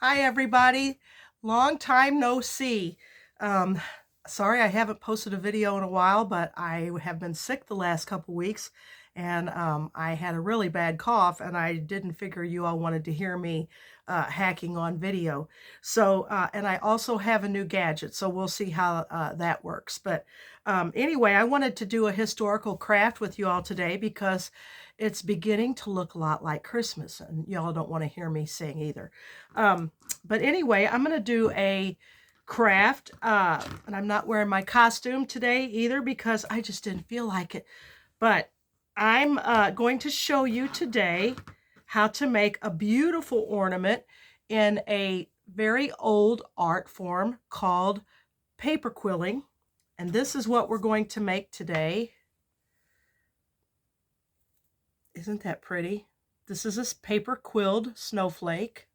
Hi, everybody. Long time no see. Um, Sorry I haven't posted a video in a while, but I have been sick the last couple weeks and I had a really bad cough and I didn't figure you all wanted to hear me hacking on video. And I also have a new gadget, so we'll see how that works. But anyway, I wanted to do a historical craft with you all today because it's beginning to look a lot like Christmas, and y'all don't want to hear me sing either. But anyway, I'm going to do a craft, and I'm not wearing my costume today either because I just didn't feel like it. But I'm going to show you today how to make a beautiful ornament in a very old art form called paper quilling. And this is what we're going to make today. Isn't that pretty? This is a paper quilled snowflake.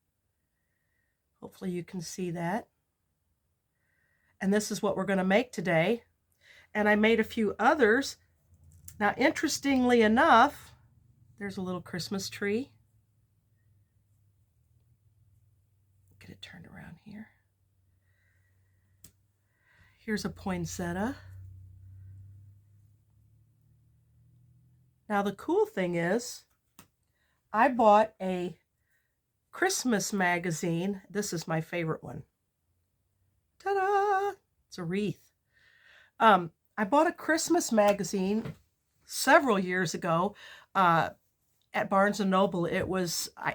Hopefully you can see that. And this is what we're going to make today. And I made a few others. Now, interestingly enough, there's a little Christmas tree. Get it turned around here. Here's a poinsettia. Now, the cool thing is, I bought a Christmas magazine. This is my favorite one. Ta-da! It's a wreath. I bought a Christmas magazine several years ago at Barnes & Noble.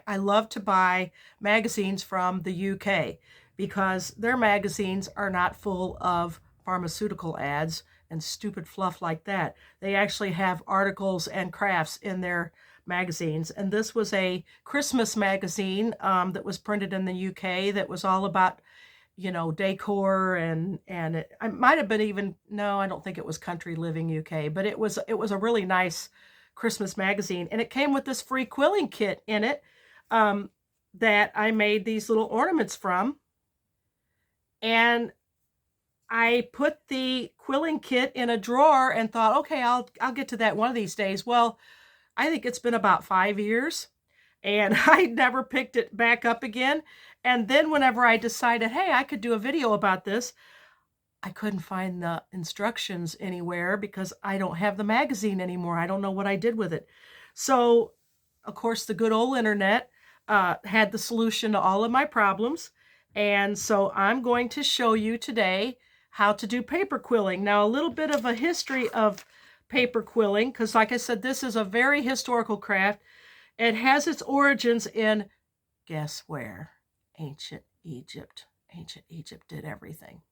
I love to buy magazines from the UK because their magazines are not full of pharmaceutical ads and stupid fluff like that. They actually have articles and crafts in their magazines. And this was a Christmas magazine that was printed in the UK that was all about, decor and it might have been even, no, I don't think it was Country Living UK, but it was a really nice Christmas magazine, and it came with this free quilling kit in it that I made these little ornaments from. And I put the quilling kit in a drawer and thought, okay, I'll get to that one of these days. Well, I think it's been about 5 years and I never picked it back up again. And then whenever I decided, hey, I could do a video about this, I couldn't find the instructions anywhere because I don't have the magazine anymore. I don't know what I did with it. So, of course, the good old internet had the solution to all of my problems. And so I'm going to show you today how to do paper quilling. Now, a little bit of a history of paper quilling, because like I said, this is a very historical craft. It has its origins in, guess where? Ancient Egypt. Ancient Egypt did everything.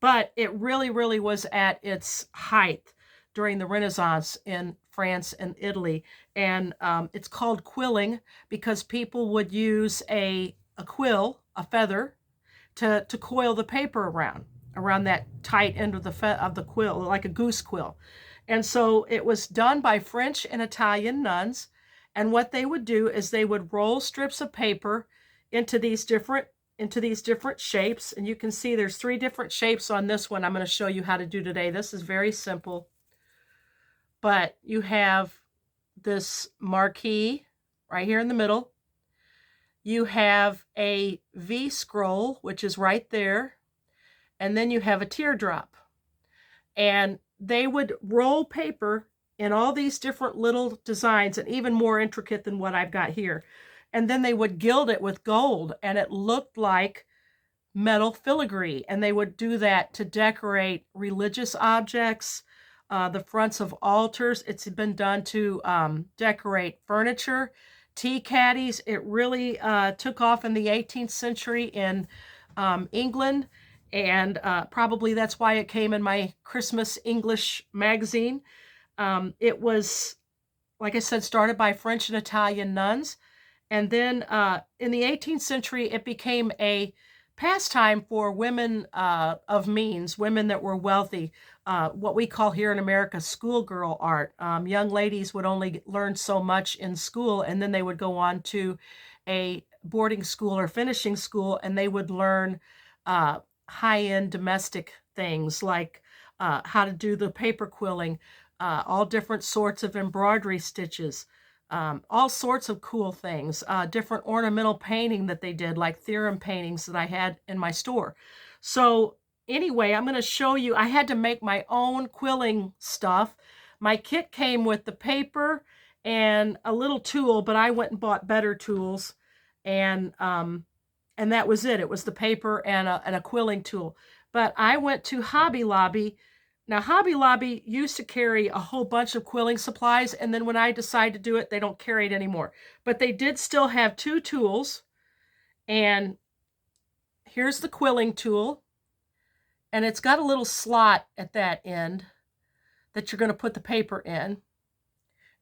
But it really, really was at its height during the Renaissance in France and Italy. And it's called quilling because people would use a quill, a feather, to coil the paper around that tight end of the quill, like a goose quill. And so it was done by French and Italian nuns. And what they would do is they would roll strips of paper into these different shapes. And you can see there's 3 different shapes on this one I'm going to show you how to do today. This is very simple. But you have this marquee right here in the middle. You have a V scroll, which is right there. And then you have a teardrop. And they would roll paper in all these different little designs, and even more intricate than what I've got here. And then they would gild it with gold, and it looked like metal filigree. And they would do that to decorate religious objects, the fronts of altars. It's been done to decorate furniture, tea caddies. It really took off in the 18th century in England. And probably that's why it came in my Christmas English magazine. It was, like I said, started by French and Italian nuns. And then in the 18th century, it became a pastime for women of means, women that were wealthy, what we call here in America schoolgirl art. Young ladies would only learn so much in school, and then they would go on to a boarding school or finishing school, and they would learn high-end domestic things like how to do the paper quilling, all different sorts of embroidery stitches, all sorts of cool things, different ornamental painting that they did, like theorem paintings that I had in my store. So anyway, I'm going to show you, I had to make my own quilling stuff. My kit came with the paper and a little tool, but I went and bought better tools, and that was it. It was the paper and a quilling tool. But I went to Hobby Lobby. Now, Hobby Lobby used to carry a whole bunch of quilling supplies, and then when I decided to do it, they don't carry it anymore. But they did still have 2 tools, and here's the quilling tool, and it's got a little slot at that end that you're going to put the paper in,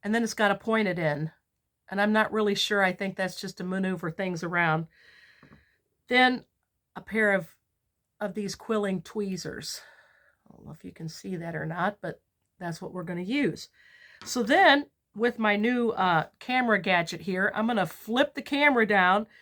and then it's got a pointed end, and I'm not really sure. I think that's just to maneuver things around. Then a pair of these quilling tweezers. I don't know if you can see that or not, but that's what we're going to use. So then, with my new camera gadget here, I'm going to flip the camera down